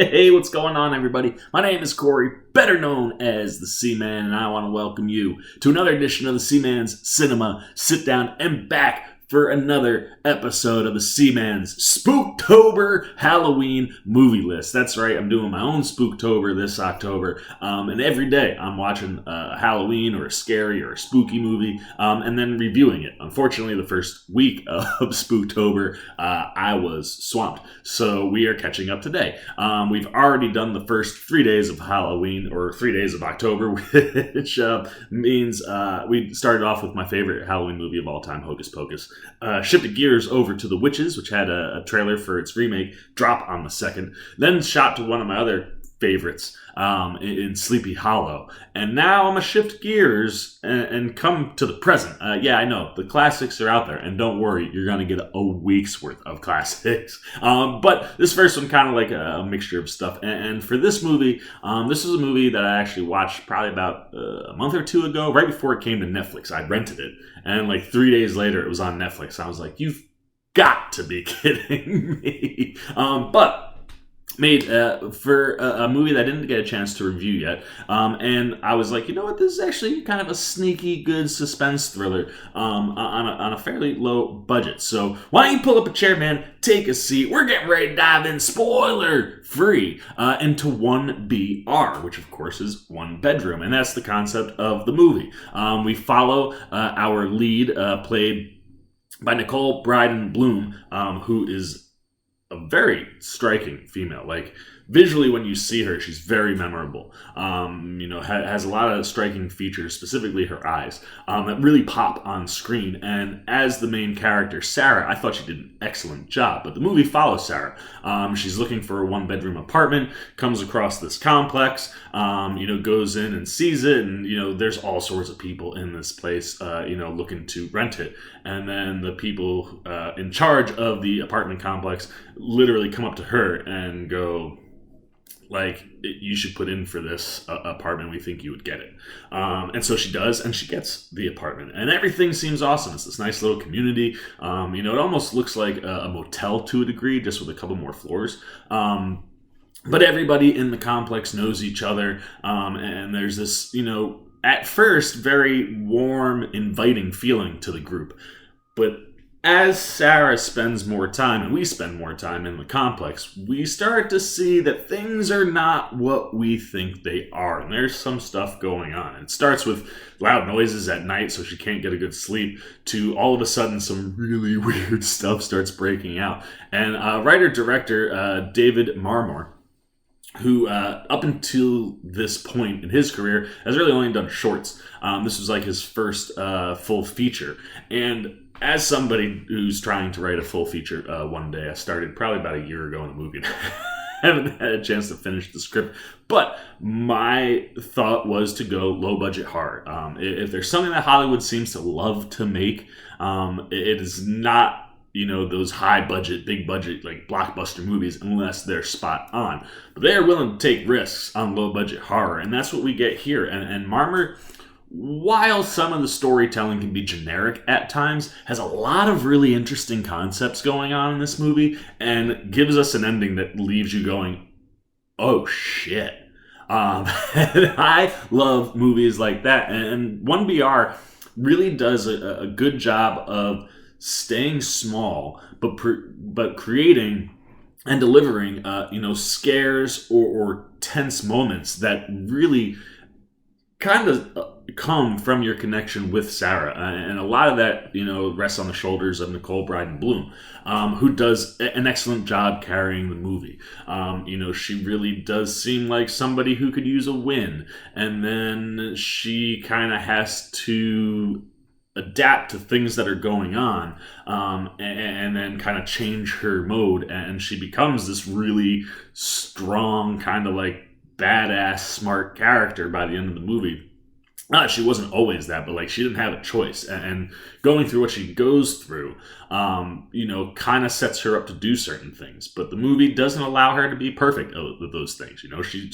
Hey, what's going on, everybody? My name is Corey, better known as the Seaman, and I want to welcome you to another edition of the Seaman's Cinema Sit-Down and back for another episode of the Seaman's Spooktober Halloween movie list. That's right, I'm doing my own Spooktober this October, and every day I'm watching a Halloween or a scary or a spooky movie, and then reviewing it. Unfortunately, the first week of Spooktober, I was swamped, so we are catching up today. We've already done the first 3 days of Halloween, or 3 days of October, which means we started off with my favorite Halloween movie of all time, Hocus Pocus. Shifted gears over to The Witches, which had a trailer for its remake drop on the 2nd. Then shot to one of my other favorites in Sleepy Hollow. And now I'm going to shift gears and come to the present. Yeah, I know, the classics are out there. And don't worry, you're going to get a week's worth of classics. But this first one kind of like a mixture of stuff. And for this movie, this is a movie that I actually watched probably about a month or two ago, right before it came to Netflix. I rented it. And like 3 days later, it was on Netflix. I was like, you've got to be kidding me. But made for a movie that I didn't get a chance to review yet. And I was like, you know what? This is actually kind of a sneaky good suspense thriller on a fairly low budget. So why don't you pull up a chair, man, take a seat. We're getting ready to dive in, spoiler free, into 1BR, which of course is one bedroom. And that's the concept of the movie. We follow our lead, played by Nicole Brydon Bloom, who is a very striking female. Like, visually, when you see her, she's very memorable. Has a lot of striking features, specifically her eyes, that really pop on screen. And as the main character, Sarah, I thought she did an excellent job. But the movie follows Sarah. She's looking for a one-bedroom apartment, comes across this complex, goes in and sees it, and, there's all sorts of people in this place, looking to rent it. And then the people in charge of the apartment complex literally come up to her and go, like, you should put in for this apartment. We think you would get it. And so she does, and she gets the apartment. And everything seems awesome. It's this nice little community. It almost looks like a motel to a degree, just with a couple more floors. But everybody in the complex knows each other. And there's this, at first, very warm, inviting feeling to the group. But as Sarah spends more time, and we spend more time in the complex, we start to see that things are not what we think they are. And there's some stuff going on. It starts with loud noises at night so she can't get a good sleep, to all of a sudden some really weird stuff starts breaking out. And writer-director David Marmor, who up until this point in his career has really only done shorts. This was like his first full feature. And as somebody who's trying to write a full feature one day, I started probably about a year ago in the movie. Haven't had a chance to finish the script, but my thought was to go low budget horror. If there's something that Hollywood seems to love to make, it is not those high budget, big budget, like blockbuster movies, unless they're spot on. But they are willing to take risks on low budget horror, and that's what we get here. And Marmor, while some of the storytelling can be generic at times, has a lot of really interesting concepts going on in this movie, and gives us an ending that leaves you going, oh shit. And I love movies like that, and 1BR really does a good job of staying small, but creating and delivering, scares or tense moments that really kind of come from your connection with Sarah. And a lot of that, rests on the shoulders of Nicole Brydon Bloom, who does an excellent job carrying the movie. She really does seem like somebody who could use a win. And then she kind of has to adapt to things that are going on, and then kind of change her mode. And she becomes this really strong, kind of like badass, smart character by the end of the movie. She wasn't always that, but like she didn't have a choice. And going through what she goes through, kind of sets her up to do certain things. But the movie doesn't allow her to be perfect with those things.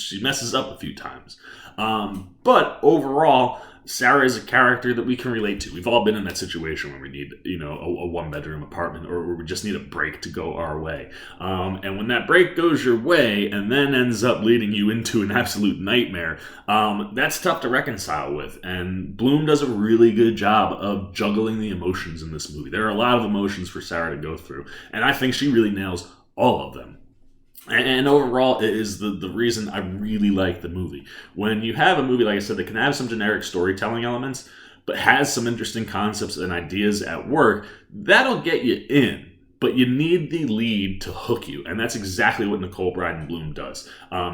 She messes up a few times. But overall, Sarah is a character that we can relate to. We've all been in that situation where we need, a one-bedroom apartment, or we just need a break to go our way. And when that break goes your way and then ends up leading you into an absolute nightmare, that's tough to reconcile with. And Bloom does a really good job of juggling the emotions in this movie. There are a lot of emotions for Sarah to go through, and I think she really nails all of them. And overall, it is the reason I really like the movie. When you have a movie, like I said, that can have some generic storytelling elements, but has some interesting concepts and ideas at work, that'll get you in. But you need the lead to hook you, and that's exactly what Nicole Brydon Bloom does.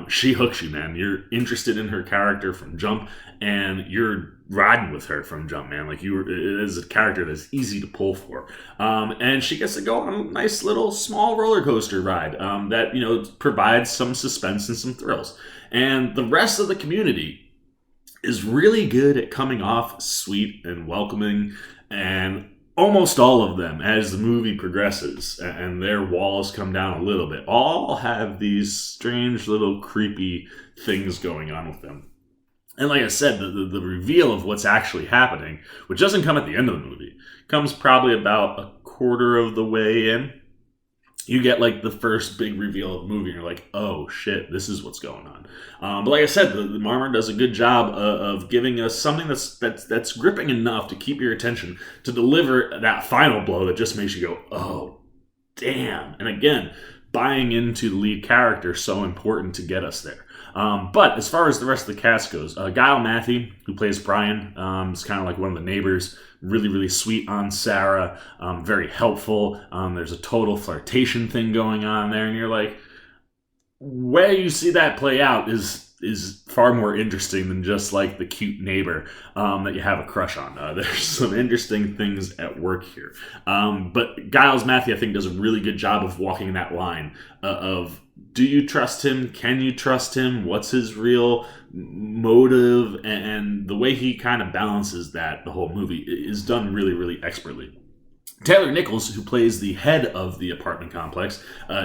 She hooks you, man. You're interested in her character from jump, and you're riding with her from jump, man. It is a character that's easy to pull for. And she gets to go on a nice little small roller coaster ride that provides some suspense and some thrills. And the rest of the community is really good at coming off sweet and welcoming, and almost all of them, as the movie progresses and their walls come down a little bit, all have these strange little creepy things going on with them. And like I said, the reveal of what's actually happening, which doesn't come at the end of the movie, comes probably about a quarter of the way in. You get the first big reveal of the movie, and you're like, oh shit, this is what's going on. But like I said, the Marmor does a good job of giving us something that's gripping enough to keep your attention, to deliver that final blow that just makes you go, oh, damn. And again, buying into the lead character is so important to get us there. But as far as the rest of the cast goes, Guile Matthew, who plays Brian, is kind of like one of the neighbors. Really, really sweet on Sarah, very helpful. There's a total flirtation thing going on there, and you're like, where you see that play out is far more interesting than just the cute neighbor that you have a crush on. There's some interesting things at work here. But Giles Matthew, I think, does a really good job of walking that line of, do you trust him? Can you trust him? What's his real motive? And the way he kind of balances that, the whole movie, is done really, really expertly. Taylor Nichols, who plays the head of the apartment complex,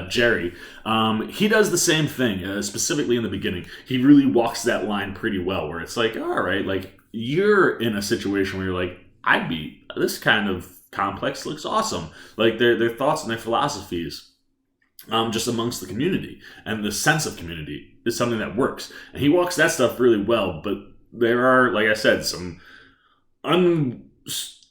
Jerry, he does the same thing, specifically in the beginning. He really walks that line pretty well, where it's all right, you're in a situation where you're this kind of complex looks awesome. Their thoughts and their philosophies, just amongst the community, and the sense of community is something that works. And he walks that stuff really well, but there are, like I said, some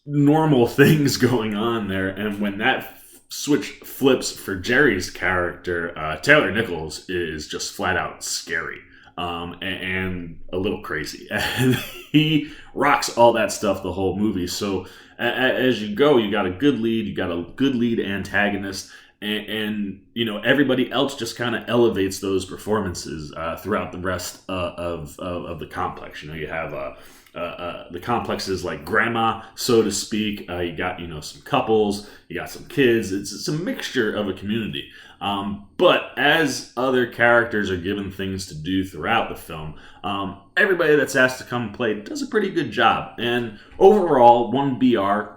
normal things going on there, and when that switch flips for Jerry's character, Taylor Nichols is just flat out scary, and a little crazy, and he rocks all that stuff the whole movie. So as you go, you got a good lead, you got a good lead antagonist, and everybody else just kind of elevates those performances throughout the rest of the complex. You have the complex is like grandma, so to speak. You got some couples, you got some kids. It's a mixture of a community. But as other characters are given things to do throughout the film, everybody that's asked to come play does a pretty good job. And overall, 1BR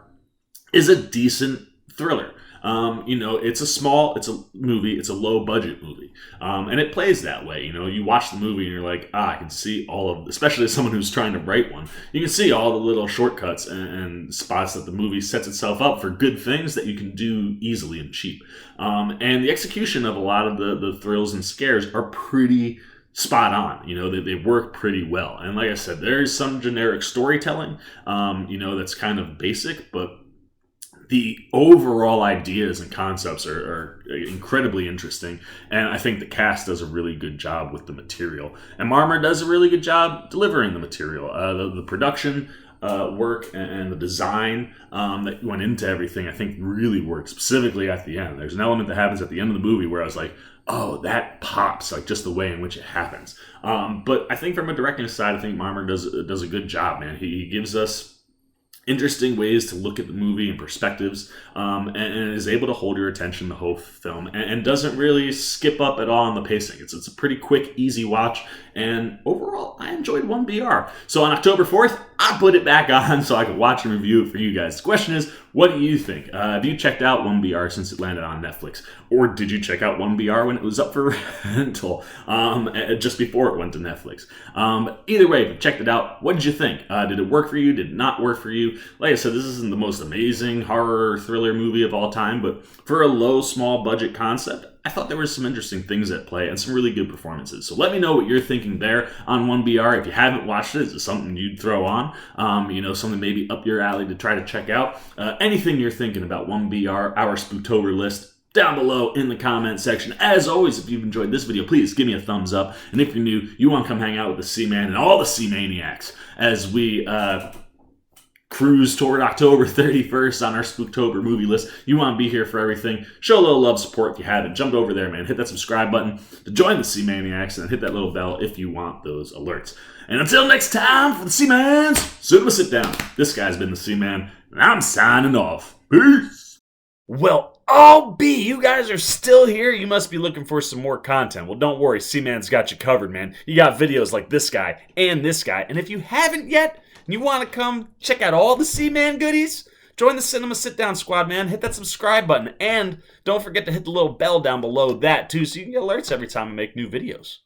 is a decent thriller. It's a movie, it's a low budget movie. And it plays that way. You watch the movie and you're like, I can see especially as someone who's trying to write one, you can see all the little shortcuts and spots that the movie sets itself up for good things that you can do easily and cheap. And the execution of a lot of the thrills and scares are pretty spot on. They work pretty well. And like I said, there's some generic storytelling, that's kind of basic, but the overall ideas and concepts are incredibly interesting, and I think the cast does a really good job with the material. And Marmor does a really good job delivering the material. The production work and the design that went into everything, I think, really works, specifically at the end. There's an element that happens at the end of the movie where I was like, oh, that pops, just the way in which it happens. But I think from a directing side, I think Marmor does a good job, man. He gives us interesting ways to look at the movie and perspectives, and is able to hold your attention the whole film, and doesn't really skip up at all on the pacing. It's a pretty quick, easy watch, and overall, I enjoyed 1BR. So on October 4th, I put it back on so I could watch and review it for you guys. The question is, what do you think? Have you checked out 1BR since it landed on Netflix? Or did you check out 1BR when it was up for rental just before it went to Netflix? Either way, if you checked it out, what did you think? Did it work for you? Did it not work for you? Like I said, this isn't the most amazing horror thriller movie of all time, but for a low, small budget concept, I thought there were some interesting things at play and some really good performances. So let me know what you're thinking there on 1BR. If you haven't watched it, is it something you'd throw on? Something maybe up your alley to try to check out. Anything you're thinking about 1BR, our Spooktober list, down below in the comment section. As always, if you've enjoyed this video, please give me a thumbs up. And if you're new, you want to come hang out with the C-Man and all the C-Maniacs as we cruise toward October 31st on our Spooktober movie list. You want to be here for everything. Show a little love, support if you haven't. Jump over there, man. Hit that subscribe button to join the C-Maniacs and hit that little bell if you want those alerts. And until next time, for the C-Man's Cinema Sit Down, this guy's been the C-Man, and I'm signing off. Peace! Well, oh, B, you guys are still here? You must be looking for some more content. Well, don't worry. C-Man's got you covered, man. You got videos like this guy and this guy. And if you haven't yet, and you want to come check out all the C-Man goodies, join the Cinema Sit Down squad, man. Hit that subscribe button. And don't forget to hit the little bell down below that, too, so you can get alerts every time I make new videos.